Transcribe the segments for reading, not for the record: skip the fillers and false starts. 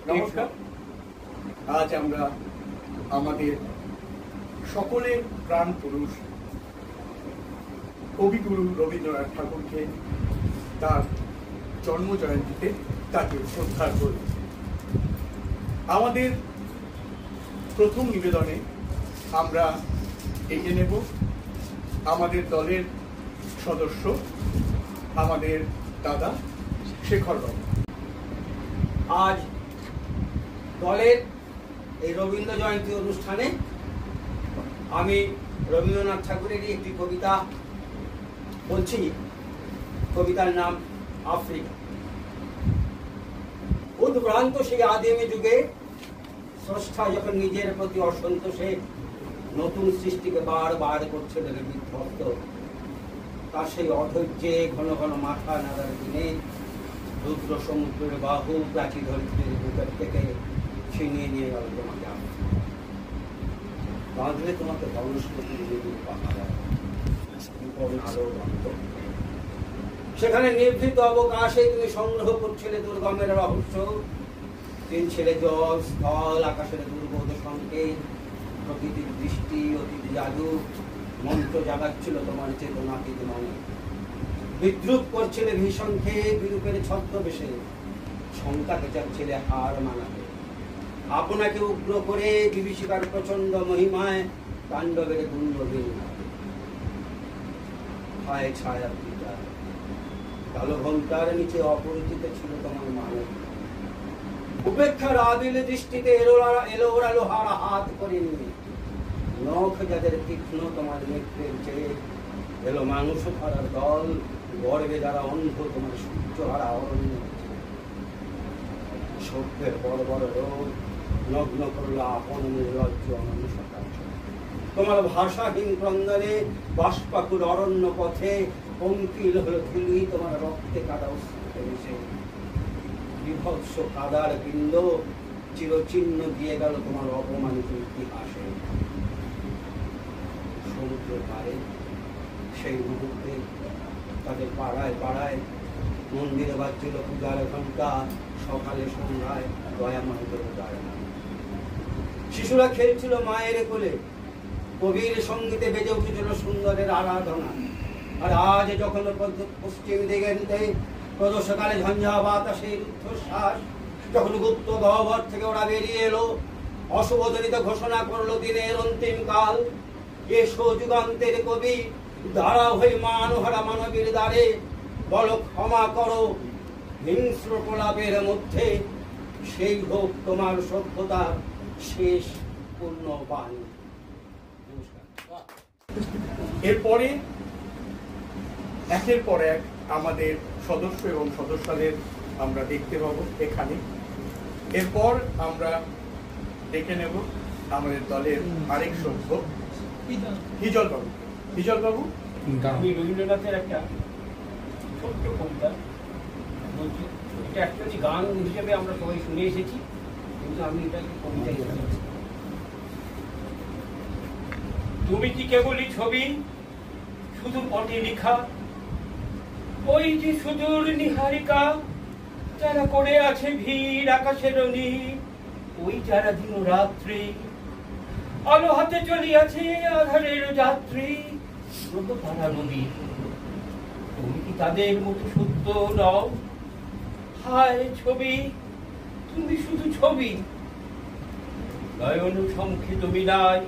নমস্কার। আজ আমরা আমাদের সকলের প্রাণ পুরুষ কবিগুরু রবীন্দ্রনাথ ঠাকুরকে তার জন্ম জয়ন্তীতে তাকে শ্রদ্ধা করি। আমাদের প্রথম নিবেদনে আমরা এগিয়ে নেব আমাদের দলের সদস্য, আমাদের দাদা শেখরবাবু। আজ দলের এই রবীন্দ্র জয়ন্তী অনুষ্ঠানে আমি রবীন্দ্রনাথ ঠাকুরেরই একটি কবিতা বলছি। কবিতার নাম আফ্রিকা। উদ্ভ্রান্ত সেই আদিম যুগে স্রষ্টা যখন নিজের প্রতি অসন্তোষে নতুন সৃষ্টিকে বারবার করছিলেন বিধ্বস্ত, তার সেই অধৈর্যে ঘন ঘন মাথা নাড়ার দিনে রুদ্র সমুদ্রের বাহু প্রাচী ধরিত্রীর বুকের থেকে ছিনিয়ে নিয়ে গেল তোমাকে। বাঁধলে তোমাকে বনস্পতি সেখানে নিভৃত অবকাশে তুমি সংগ্রহ করছিলে দুর্গমের রহস্য। তিন ছেলে জল স্থল আকাশের দুর্বোধ সংকেত, প্রকৃতির দৃষ্টি অতীত জাদু মন্ত্র জাগাচ্ছিল তোমার চেতনাতীত মানে। বিদ্রুপ করছিলে ভীষণকে বিরূপের ছদ্মবেশে, শঙ্কাকে চাচ্ছিলে হার মানাতে। আপনাকে উগ্র করে বিভীষিকার প্রচন্ড মহিমায় তাণ্ডবের গুণ্ডবীর হায় ছায়া পিতা। কালো ঘন্টার নিচে অপরিচিত ছিল তোমার মানব। উপেক্ষার আবিল দৃষ্টিতে এলোরা লোহার হাত করে নিয়ে নখ যাদের তীক্ষ্ণ তোমার নেত্রের চেয়ে এলো মানুষ ধরার দল। গর্বে যারা অন্ধ তোমার সূর্য হারা অরণ্য। সভ্যের বড় বড় রোগ নগ্ন করলো আপন নির্লজ্জ অনন্যতা। তোমার ভাষাহীন ক্রন্দনে বাষ্পাকুল অরণ্য পথে পঙ্কিল হলো ধুলি তোমার রক্তে কাদা অস্তিত্বে মিশে। বিভৎস কাদার পিণ্ড চিরচিহ্ন দিয়ে গেল তোমার অপমানিত ইতিহাসে। সমুদ্রের পারে সেই মুহূর্তে তাদের পাড়ায় পাড়ায় মন্দিরে বাজছিল পূজার ঘণ্টা। সকালে সন্ধ্যায় দয়াময় দেবতায় শিশুরা খেলছিল মায়ের কোলে। কবির সঙ্গীতে বেজে উঠেছিল সুন্দরের আরাধনা। আর আজ যখন পশ্চিম দিগন্তে প্রদোষকালে ঝঞ্ঝা বাতাসের রুদ্ধশ্বাস, যখন গুপ্ত গহ্বর থেকে ওরা বেরিয়ে এলো, অশুভজনিত ঘোষণা করলো দিনের অন্তিম কাল। এসো যুগান্তের কবি, দাঁড়া হয়ে মানহারা মানবীর দ্বারে, বলো ক্ষমা করো হিংস্র প্রলাপের মধ্যে। সেই হোক তোমার সভ্যতার শেষ পূর্ণ বাণী। এরপরে একের পর এক আমাদের সদস্য এবং সদস্যদের আমরা দেখতে পাবো এখানে। এরপর আমরা দেখে নেব আমাদের দলের আরেক সভ্য হিজল বাবু। হিজল বাবু, আমি রবীন্দ্রনাথের একটা ছোট্ট কবিতা বলছি। এটা অ্যাকচুয়ালি গান হিসেবে আমরা সবাই শুনে এসেছি, কিন্তু আমি এটাকে কবিতা হিসেবে। তুমি কি কেবলই ছবি, শুধু পটে লেখা? ওই যে সুদূর নিহারিকা, যারা করে আছে ভিড় আকাশের নীল, ওই যারা দিন রাত্রি আলো হাতে চলিয়াছে আধারের যাত্রী, তারা নদী। তুমি কি তাদের মতো সত্য নও? হায় ছবি, তুমি শুধু ছবি। নয়ন সংক্ষিপ্ত মিলাই,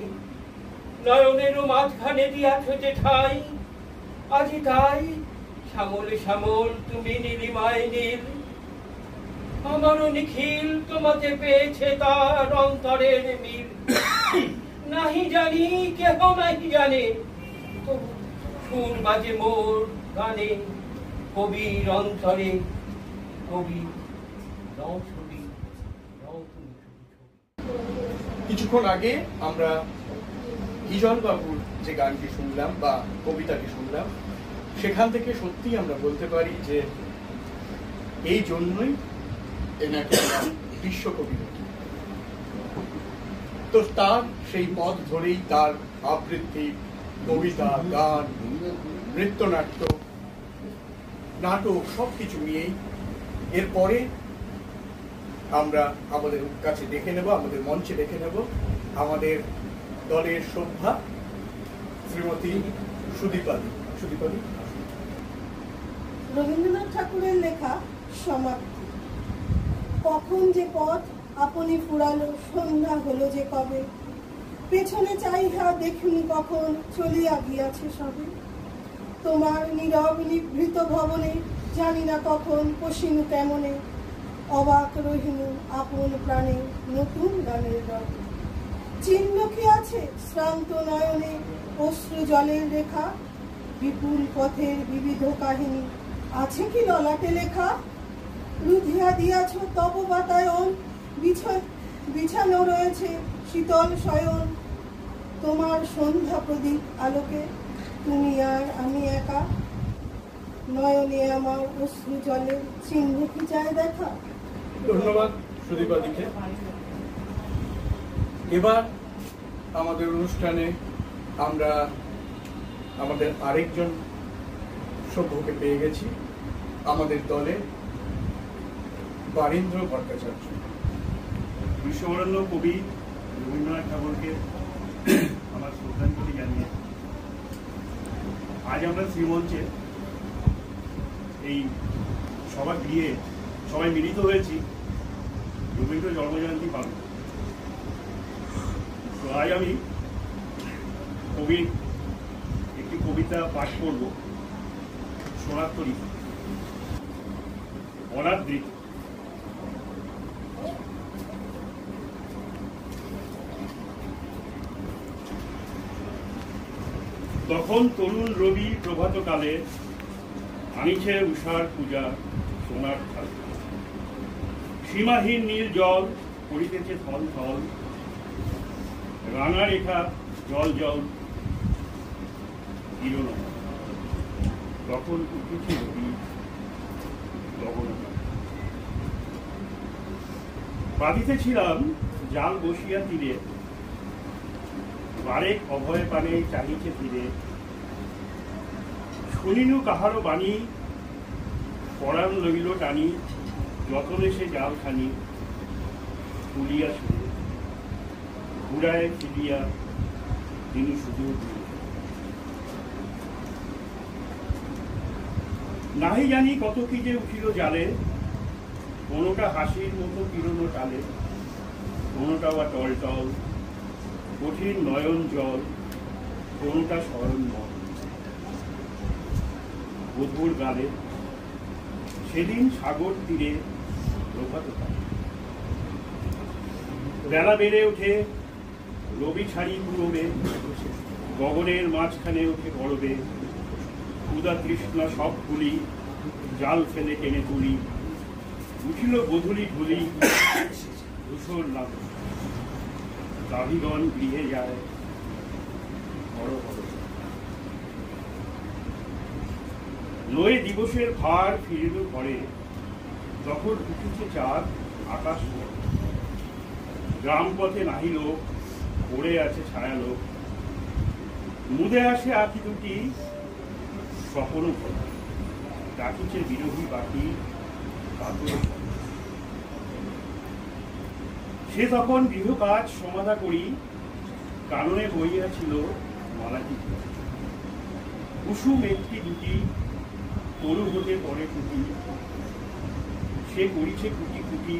নয়নেরও মাঝখানে দিয়াছ যে ঠাই। আজি তাই শ্যামলে শ্যামল তুমি নীলিমায় নীল। আমারও নিখিল তোমাতে পেয়েছে তার অন্তরের মিল। নাহি জানি কেহ নাহি জানে, তবু সুর বাজে মোর গানে। কবির অন্তরে কবি নও ছবি, নও তুমি ছবি। কিছুক্ষণ আগে আমরা হিজল বাবুর যে গানটি শুনলাম বা কবিতাটি শুনলাম, সেখান থেকে সত্যি আমরা বলতে পারি যে এই জন্যই এনাকে বিশ্বকবি। তো তার সেই পথ ধরেই তার আবৃত্তি, কবিতা, গান, নৃত্যনাট্য, নাটক সবকিছু নিয়েই এরপরে আমরা আমাদের কাছে ডেকে নেব, আমাদের মঞ্চে ডেকে নেব আমাদের দলের সভ্যা শ্রীমতী সুদীপাদি। সুদীপাদি। রবীন্দ্রনাথ ঠাকুরের লেখা সমাপ্তি। কখন যে পথ আপনি ফুরালো, সন্ধ্যা হলো যে কবে, পেছনে চাইহা দেখিনি কখন চলিয়া গিয়াছে সবে। তোমার নীরব নিভৃত ভবনে জানি না কখন পশিনু কেমনে, অবাক রহিনু আপন প্রাণে নতুন গানের রবে। চিহ্ন কি আছে শ্রান্ত নয়নে অশ্রু জলের রেখা, বিপুল পথের বিবিধ কাহিনী আছে কি ললাটে লেখা। রুধিয়া দিয়াছ তব বাতায়ন, বিছানো রয়েছে শীতল শয়ন। তোমার সন্ধ্যা প্রদীপ আলোকে তুমি আর আমি একা, নয়নে আমার অশ্রু জলের চিহ্ন কি চায় দেখা। ধন্যবাদ সুদীপাদিকে। এবার আমাদের অনুষ্ঠানে আমরা আমাদের আরেকজন সভ্যকে পেয়ে গেছি, আমাদের দলে বারীন্দ্র ভট্টাচার্য। বিশ্ববরেণ্য কবি রবীন্দ্রনাথ ঠাকুরকে আমার শ্রদ্ধাঞ্জলি জানিয়ে আজ আমরা শ্রীমঞ্চে এই সভা গিয়ে সবাই মিলিত হয়েছি রবীন্দ্র জন্মজয়ন্তী পালন। তো আজ আমি কবির একটি কবিতা পাঠ করব, সোনাত্তরী অনাদৃত। তখন তরুণ রবি প্রভাতকালে আনিছে উষার পূজা সোনার থালে। সীমাহীন নীল জল পড়িতেছে থল থল, রাঙা রেখা জল জল কিরণ। তখন উঠেছে রবি গগন। বাঁধিতেছিলাম জাল বসিয়া তীরে, বারেক অভয় পানে চাহিছে তীরে। শুনিনু কাহারো বাণী, পরাণ লইল টানি, যতনে সে জাল খানি তুলিয়া শুনে। ঘুরায় ফিরিয়া তিনি শুধু নাহি জানি কত কি যে উঠিল জালে, কোনোটা হাসির মতো কিরণ টালে, কোনোটা বা টল টল কঠিন নয়ন জল, কোনোটা স্মরণ মন। বধুর গালে সেদিন সাগর তীরে প্রভাত কালে। বেলা বেড়ে ওঠে রবি ছাড়ি পূরবে, গগনের মাঝখানে ওঠে গরবে। ক্ষুধা তৃষ্ণা সব ভুলি, জাল ফেলে টেনে তুলি। উঠিল বধূলি ঢুলি, ধূসর লাভ দাবিগণ গৃহে যায় বড় বড়। লয়ে দিবসের ভার ফিরিল ঘরে, তখন উঠেছে চাঁদ আকাশ পথে। গ্রাম পথে নাহি লোক, পড়ে আছে ছায়ালোক। মুদে আসে আঁখি দুটি স্বপন ঘরে, ডাকিছে বিরোহী বাকি কাতর। সে তখন গৃহ কাজ সমাধা করি, কাননে বইয়াছিল মালাটি। কুসুম একটি দুটি তরু হতে পরে কুটি, সে করিছে কুটি কুটি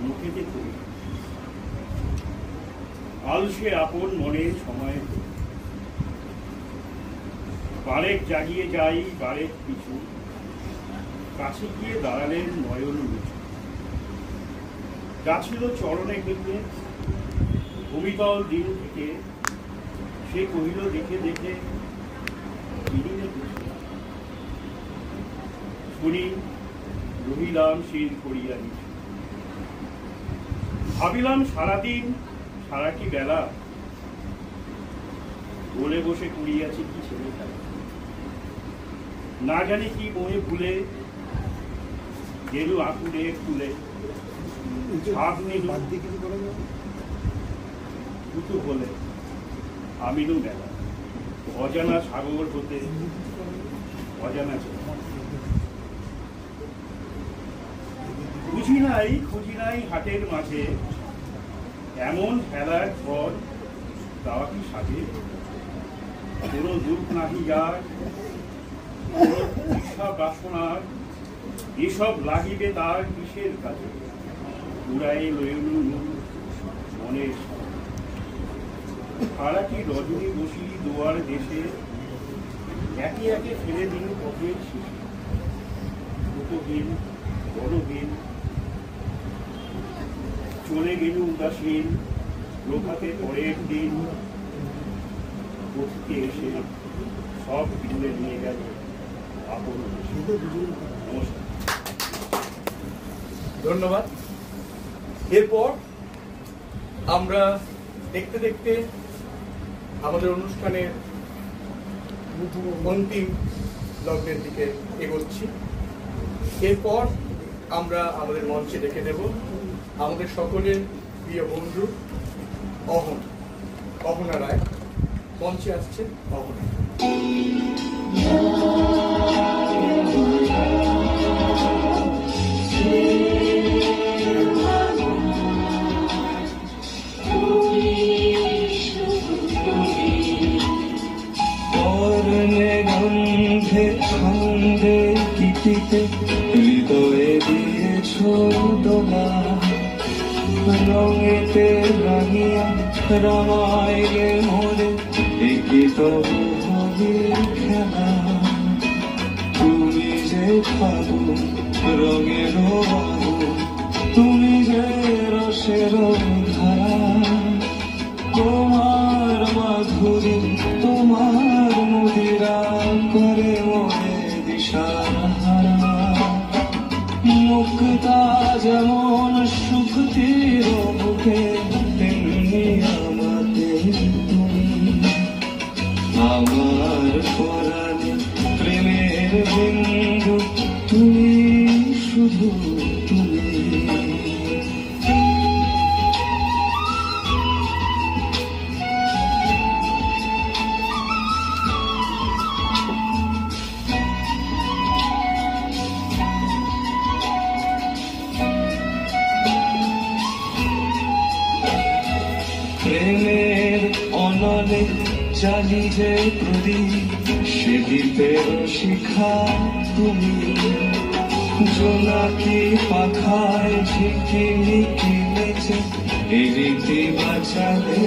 মুখেতে করি। আলসে আপন মনে সময় বারেক জাগিয়ে যাই বারেক পিছু, কাছে গিয়ে দাঁড়ালেন নয়ন মিছু। যাচ্ছিল চরণে হেঁটে ভূমিতল দিন থেকে, সে কহিল দেখে দেখে শুনি রহিলাম শির করিয়া নিচু। ভাবিলাম সারাদিন সারাটি বেলা, বলে বসে করিয়াছি কি ছেলে খেলা। না জানি কি মোহে ভুলে গেলু আকুলে ফুলে। হলে আমিনু মেলা, অজানা সাগর হতে অজানা বুঝিল খুঁজি নাই হাটের মাঝে, এমন খেলার ঘর তাও কি সাজে? কোনো দুঃখ নাহি যার, কোনো তৃষা বাসনার, এসব লাগিবে তার কিসের কাজে? উড়াই লইল মনের সারাটি রজনী বসি দুয়ার দেশে, একে একে ফেলে দিল পথের শেষে। ছোটহীন বড়হীন চলে গেল উদাসীন, প্রভাতে পরের দিন পথকে এসে সব তুলে নিয়ে গেল আপন দেশে। নমস্কার। ধন্যবাদ। এরপর আমরা দেখতে দেখতে আমাদের অনুষ্ঠানের অন্তিম লগ্নের দিকে এগোচ্ছি। এরপর আমরা আমাদের মঞ্চে ডেকে নেব আমাদের সকলের প্রিয় বন্ধু অহনা রায়। মঞ্চে আসছে অহনা। গন্ধে ছন্দে গীতিতে হৃদয়ে দিয়েছ দোলা, রঙেতে রাঙিয়া রামাইলে মোরে একি তবু হবির খেলা। তুমি যে ফাগুন রঙের আগুন, তুমি যে রসের ধারা, তোমার মাধুরী তোমার মুদিরা করে মনে দিশাহারা। মুক্তা যেমন সুখতির বুকে, তেমনি আমাদের তুমি। আমার পরাণে প্রেমের বিন্দু, তুমি শুধু তুমি। প্রেমের অনলে জানি যে প্রদীপ, সে দ্বীপের শিখা তুমি। জোনাকি পাখায় ঝিকিমিকি নেচে এই রীতি বাঁচালে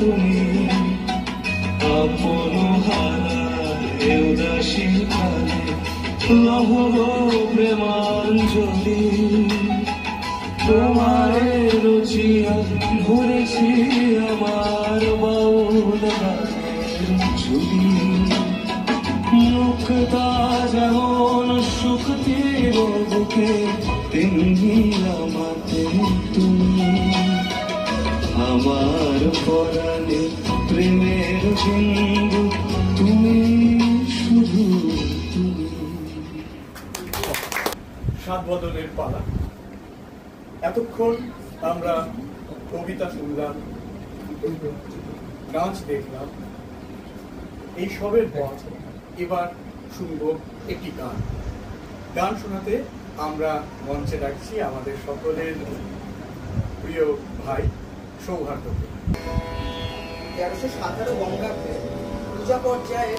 তুমি। আপন হারা উদাসী কালে লহব প্রেমাঞ্জলি। তোমারে রচিয়া ভরেছি আমার বাউল গানের ঝুলি। মুক্তা যেমন শুকতির বুকে, তেমনি আমাদের তুমি। আমার পরাণে প্রেমের বিন্দু, তুমি শুধু তুমি। সাত বদলের পালা। এতক্ষণ আমরা কবিতা শুনলাম, নাচ দেখলাম, এই সবের পর এবার শুনব একটি গান। গান শোনাতে আমরা মঞ্চে ডাকছি আমাদের সকলের প্রিয় ভাই সৌহার্দ্যকে। 1317 বঙ্গাব্দে পূজা পর্যায়ে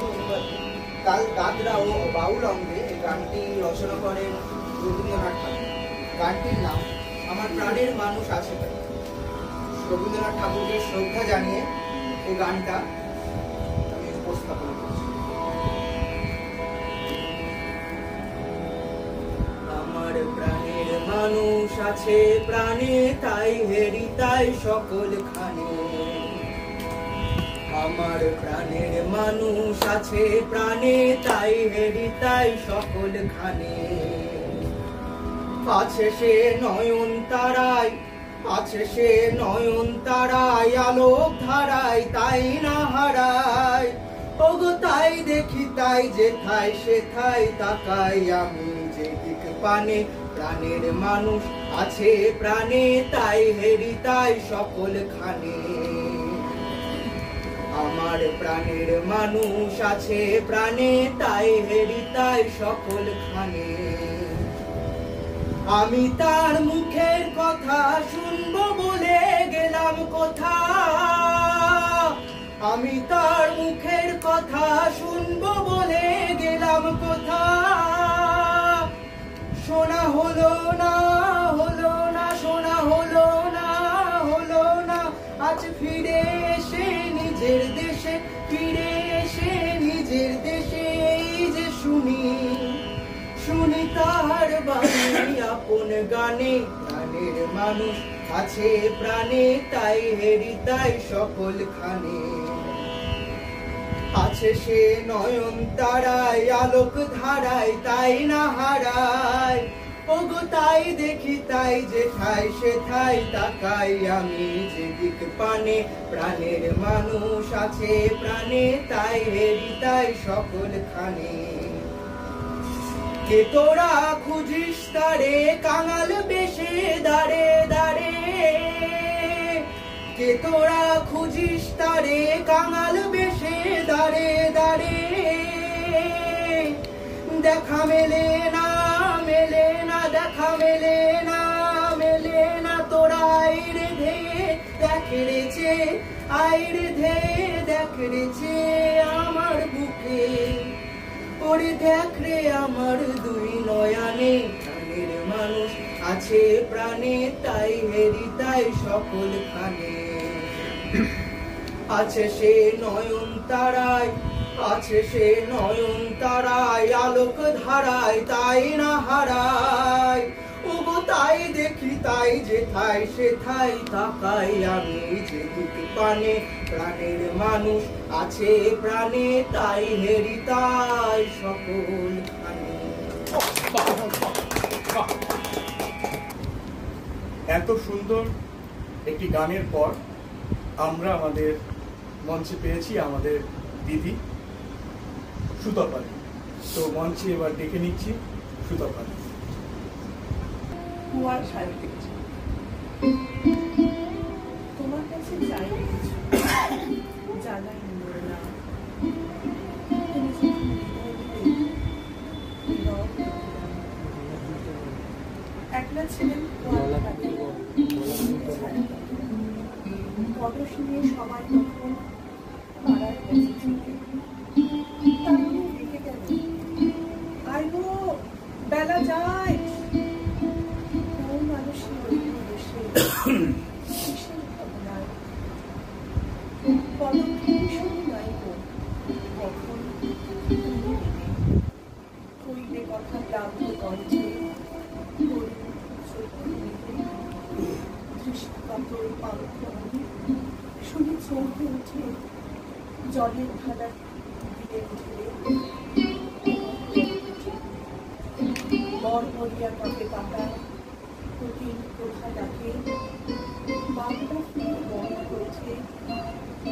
তাল দাদরা ও বাউল অঙ্গে এই গানটি রচনা করেন রবীন্দ্রনাথ ঠাকুর। গানটির নাম আমার প্রাণের মানুষ আছে। রবীন্দ্রনাথ ঠাকুরকে শ্রদ্ধা জানিয়ে এই গানটা আমি উপস্থাপন করছি। আমার প্রাণের মানুষ আছে প্রাণে, তাই হেরি তাই সকল খানে। আমার প্রাণের মানুষ আছে প্রাণে, তাই হেরি তাই সকল খানে। আছে সে নয়ন তারায়, আছে সে নয়ন তারায়, আলোক ধারায় তাই না হারায়। ওগো তাই দেখি তাই যেথায় সেথায় তাকাই আমি যেদিক পানে। প্রাণের মানুষ আছে প্রাণে, তাই হেরি তাই সকল খানে। আমার প্রাণের মানুষ আছে প্রাণে, তাই হেরি তাই সকল খানে। আমি তার মুখের কথা শুনবো বলে গেলাম কোথা, আমি তার মুখের কথা শুনবো বলে গেলাম কোথা। শোনা হলো না, হলো না, শোনা হলো না, হলো না। আজ ফিরে এসে নিজের দেশে, ফিরে এসে নিজের দেশে এই যে শুনি, শুনি তার বাণী আপন গানে। প্রাণের মানুষ আছে প্রাণে, তাই হেরি তাই সকল খানে। আছে সে নয়ন তারায় আলোক ধারায়, তাই না হারায়। ওগো তাই দেখি তাই যেথায় সেথায় তাকাই আমি যেদিক পানে। প্রাণের মানুষ আছে প্রাণে, তাই হেরি তাই সকল খানে। কে তোরা খুঁজিস তারে কাঙাল বেশে দাঁড়ে দাঁড়ে, কে তোরা খুঁজিস তারে কাঙাল বেশে দাঁড়ে দাঁড়ে। দেখা মেলে না, মেলে না, দেখা মেলে না, মেলে না। তোরা আইরে ধে দেখ রেছে, আইরে ধে দেখ রেছে আমার বুকে। ওরে দেখ রে আমার দুই নয়নে, প্রাণের মানুষ আছে প্রাণে, তাই হেরি তাই সকল খানে। আছে সে নয়ন তারায়, আছে সে নয়ন তারায় আলোক ধারায়, তাই না হারায়। ওগো তাই দেখি তাই যেথায় সেথায় তাকাই আমি যেদিক পানে। প্রাণের মানুষ আছে প্রাণে, তাই হেরি তাই সকল খানে। এত সুন্দর একটি গানের পর আমরা আমাদের মঞ্চে পেয়েছি আমাদের দিদি সুতপালি। তো মঞ্চে এবার ডেকে নিচ্ছি সুতপালি। কুয়ার শাড়ি দেখছি, তোমার কাছে চাই কিছু জানাই না। তুমি যখন বিদায় দিলে, নীরব রইলাম। একলা ছিলেন কুয়ার ঘাটে, পরশ নিয়ে সবাই তখন পাড়ায় গেছে ছুটে। তারপরে ডেকে গেল, আয় গো বেলা যায়। কোন মানুষই ওইখানে বসে কিসের ভাবনায় পদক থেকে শুরু নাই গো, কখন তুমি এলে। কইলে কথা প্লাবন কণ্ঠে, করুণ চোখে মেঘে, দৃষ্টিকাতর পান্থ আমি শুনে চমকে উঠে জলের ধারা দিলে উঠলে। বরবরিয়া টপে পাতা প্রতিদিন কোথা ডাকে, বাংলা ফুল বন্ধ করেছে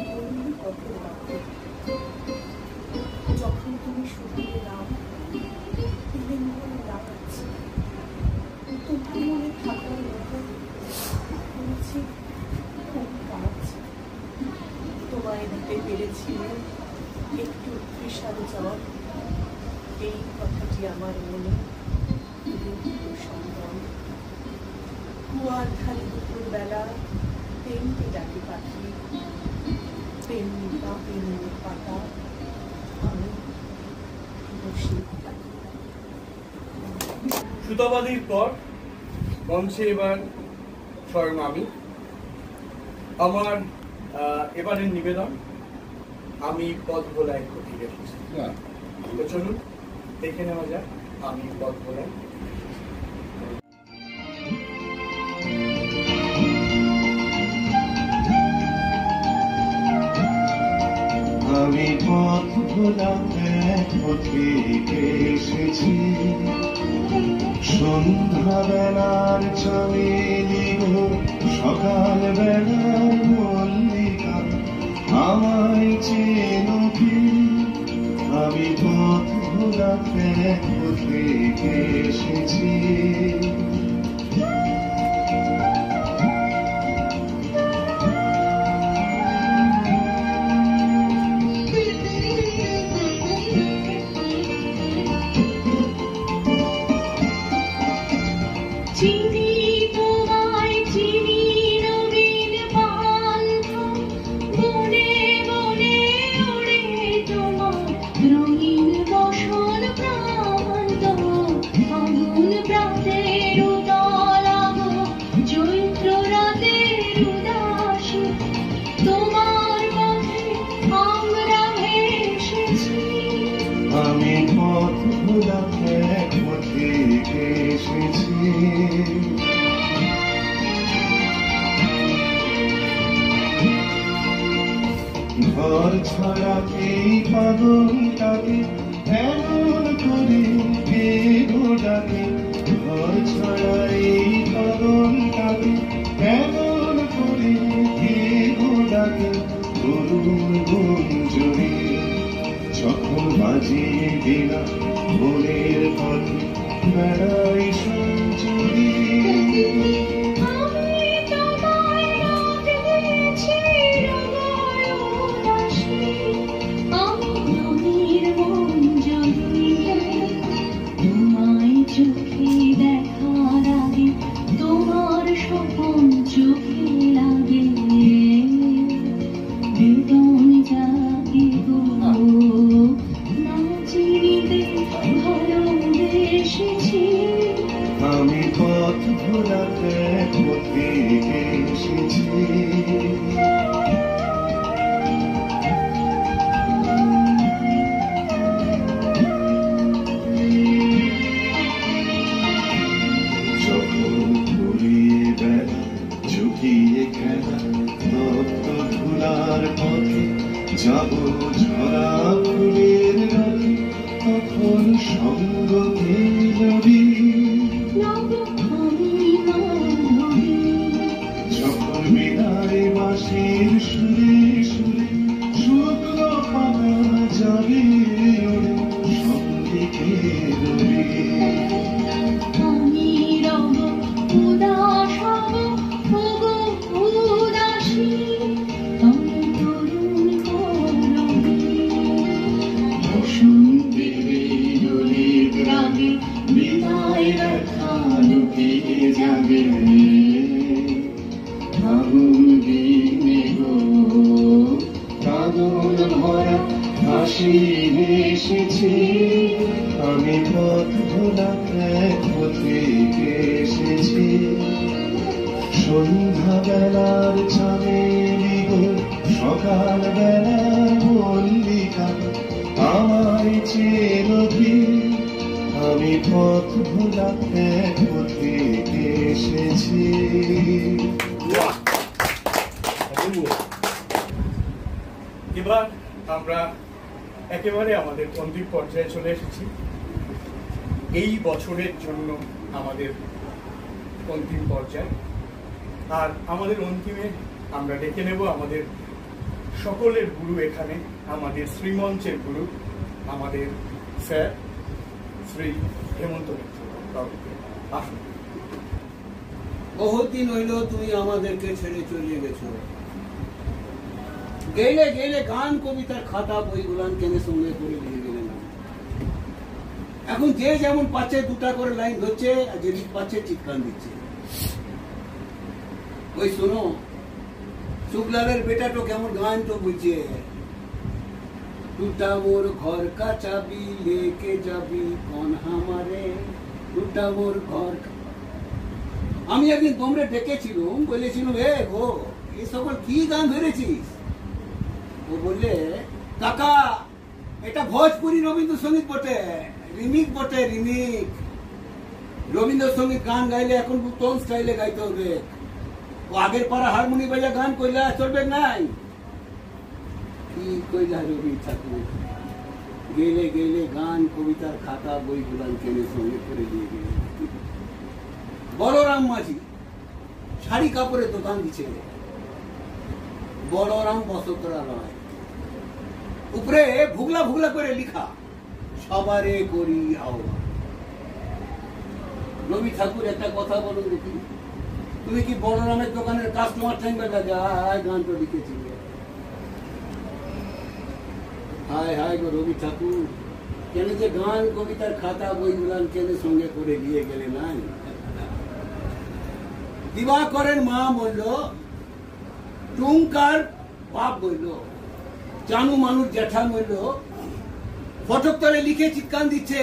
বন্ধু পথের ডাকে। যখন তুমি শুধুলে নাম দিলে মনে লাগাচ্ছি, তোমার মনে থাকার মতো বলেছি খুব কাজ। তোমায় দিতে পেরেছি একটু তৃষার জল, এই কথাটি আমার মনে সম্ভব। কুয়ার ধারে দুপুর বেলা তেমনি ডাকে পাখি, তেমনি কাঁপে নীল পাতা, আমি বসে থাকি। সুতপালির পর মঞ্চে এবার স্বয়ং আমি। আমার এবারের নিবেদন, আমি পথ ভোলায় ক্ষতি রেখেছি। তো চলুন দেখে নেওয়া যাক আমি পথ ভোলায়। আমি পথ ভোলাতে পথিকে এসেছি, সন্ধ্যা বেলার চমেলি গো, সকাল বেলার মল্লিকা, আমায় চেনো কি? আমি পথ ভোলাতে পথিকে এসেছি। চিনি তোমায় চিনি নবীন পাল বনে বনে ওড়ে তোমার রঙিন বসন প্রান্ত ফাগুন প্রাতের উতল আগো চৈত্র রাতের উদাসী তোমার পথে আমরা ভেসেছি। আমি পথ ভোলা এক পথে এসেছি। ঘর ছাড়া এই পাগলটাকে এমন করে কে গো ডাকে? ঘর ছাড়া এই পাগলটাকে এমন করে কে গো ডাকে? করুণ গুঞ্জরি যখন বাজিয়ে দিলা মনের পথে বেড়াই সঞ্চরি। আমি তোমায় রাধেছি হৃদয় উদাসী, আমি নবীর মন জড়িয়ে তোমায় চোখে দেখার আগে তোমার স্বপন চোখে লাগে বেদন জাগে গো না চিনিতে ভালোবেসেছি। আমি পথ ভোলা এক পথে এসেছি। যখন ঘুরিয়ে বেড়া ঝুঁকিয়ে খেলা তপ্ত ধুলার পথে যাব ঝরা ফুলের রথে, তখন সঙ্গ মেলবি। যখন বিদায় বাঁশির সুরে সুরে শুকনো পাতা যাবে ওরে সঙ্গে কে রবি। আমি রব উদাস হব ওগো উদাসী, আমি তরুণ করবি বসন্তের দোলিত রাগে বিদায় ব্যথা লুকিয়ে যাবে ফাগুন দিনে গো কাঁদন ভরা হাসি এসেছি। আমি পথ ভোলা এক পথে এসেছি। সন্ধ্যা বেলার চামেলি গো সকাল বেলার মল্লিকা আমায় চেনো কি? আমি পথ ভোলা এক পথে এসেছি। এবার আমরা একেবারে আমাদের অন্তিম পর্যায়ে চলে এসেছি। এই বছরের জন্য আমাদের অন্তিম পর্যায়, আর আমাদের অন্তিমে আমরা ডেকে নেব আমাদের সকলের গুরু, এখানে আমাদের শ্রীমঞ্চের গুরু, আমাদের স্যার শ্রী হেমন্ত মিত্র বাবুকে। আসুন। বহুদিন হইল তুমি আমাদেরকে ছেড়ে চলিয়ে গেছো। গেলে গেলে গান কবিতার খাতা বইগুলান কেনে সঙ্গে করে দিয়ে গেলে না। এখন যে যেমন পাচ্ছে দুটা করে লাইন ধরছে, আর যেদিক পাচ্ছে চিৎকার দিচ্ছে। ওই শোনো, শুক্লালের বেটাটো কেমন গান তো বলছে, টুটা মোর ঘর কা চাবি লেকে যাবি কোন হামারে, টুটা মোর ঘর। আমি একদিন তোমরা ডেকেছিলাম, বলেছিলাম এ গো এই সকল কি গান ধরেছিস? ও বললে কাকা এটা ভোজপুরি রবীন্দ্রসঙ্গীত বটে, রিমিক বটে, রিমিক। রবীন্দ্রসঙ্গীত গান গাইলে এখন নতুন স্টাইলে গাইতে হবে। ও আগের পাড়া হারমোনি বাজা গান কইলে চলবে নাই। কি কইলা রবি ঠাকুর, গেলে গেলে গান কবিতার খাতা বইগুলান কেনে সঙ্গে করে দিয়ে গেলে। বলরাম মাঝি শাড়ি কাপড়ের দোকান দিচ্ছে, বলরাম বসতরালয়, উপরে ভুগলা ভুগলা করে লিখা সবারে করি আহ্বান। রবি ঠাকুর একটা কথা বলো দেখি, তুমি কি বলরামের দোকানের কাস্টমার থাকবে না? গান তো লিখেছি। হায় হায় গো রবি ঠাকুর, কেন যে গান কবিতার খাতা বইগুলান কেন সঙ্গে করে দিয়ে গেলে নাই? দিবাকরের মা বলল, টুঙ্কার বাপ বলল, জানু মানুষ জ্যাঠা বলল, ফটক তলে লিখে চিৎকার দিচ্ছে,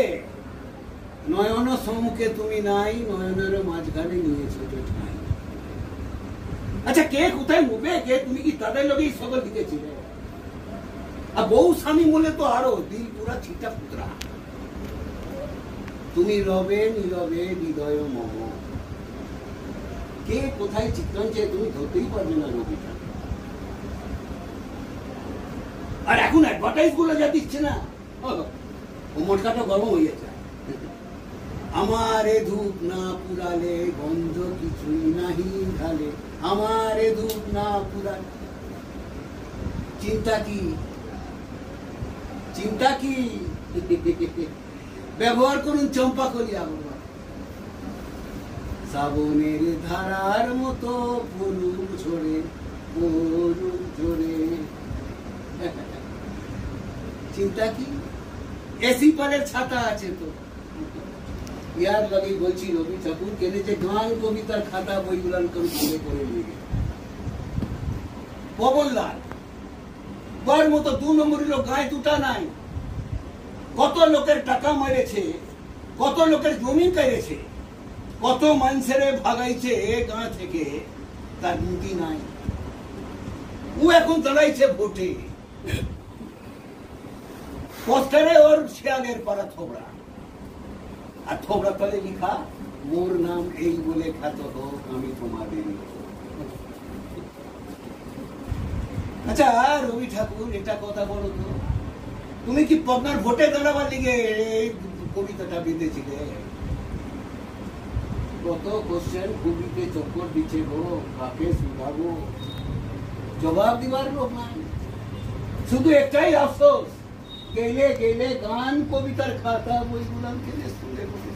নয়ন সম্মুখে তুমি নাই, নয়নের মাঝখানে নিয়েছো ঠাই। আচ্ছা, কে কোথায় মুবে, কে তুমি কি তাদের লোকেই সকল লিখেছিলে? আর বউ স্বামী বলে তো আরো দিল পুরা ছিটা পুতরা। তুমি রবে নীরবে হৃদয় মম। কে কোথায় চিত্রাঞ্চে তুমি ধরতেই পারবে না রবিটা। আর এখন অ্যাডভার্টাইজ গুলো যা দিচ্ছে না, ও মোটকাটা গরম হয়ে যায়। আমার এ ধূপ না পুরালে গন্ধ কিছুই নাহি ঢালে, আমার এ ধূপ না পুরালে। চিন্তা কি, চিন্তা কি? ব্যবহার করুন চম্পা কলি আগরবাতি, শ্রাবণের ধারার মতো ফুলুর ঝরে, ফুলুর ঝরে। চিন্তা কি? এসি পারের ছাতা আছে তো। ইয়ার লাগে বলছি, রবি ঠাকুর কেনে যে গান কবিতার খাতা বইগুলান করে করে নিয়ে গেছে। পবনলাল বার মতো 2 নম্বরের লোক গায়ে দুটা নাই। কত লোকের টাকা মেরেছে, কত লোকের জমি কেড়েছে, কত মানুষের ভাগাইছে গা থেকে, তার নীতি নাই। ও এখন দাঁড়াইছে ভোটে, পোস্টারে ওর শিয়ালের পাড়া থোবড়া, আর থোবড়া তলে লিখা, মোর নাম এই বলে খ্যাত হোক আমি তোমাদের। আচ্ছা রবি ঠাকুর, এটা কথা বলো তো, তুমি কি পগনার ভোটে দাঁড়াবার লিগে এই কবিতাটা বেঁধেছিলে? কত কোশ্চেন কবিতে চক্কর দিচ্ছে গো, কাকে শুধাবো, জবাব দিবার লোক নাই। শুধু একটাই আফসোস, গেলে গেলে গান কবিতার খাতা বইগুলো কেনে স্কুলে বসে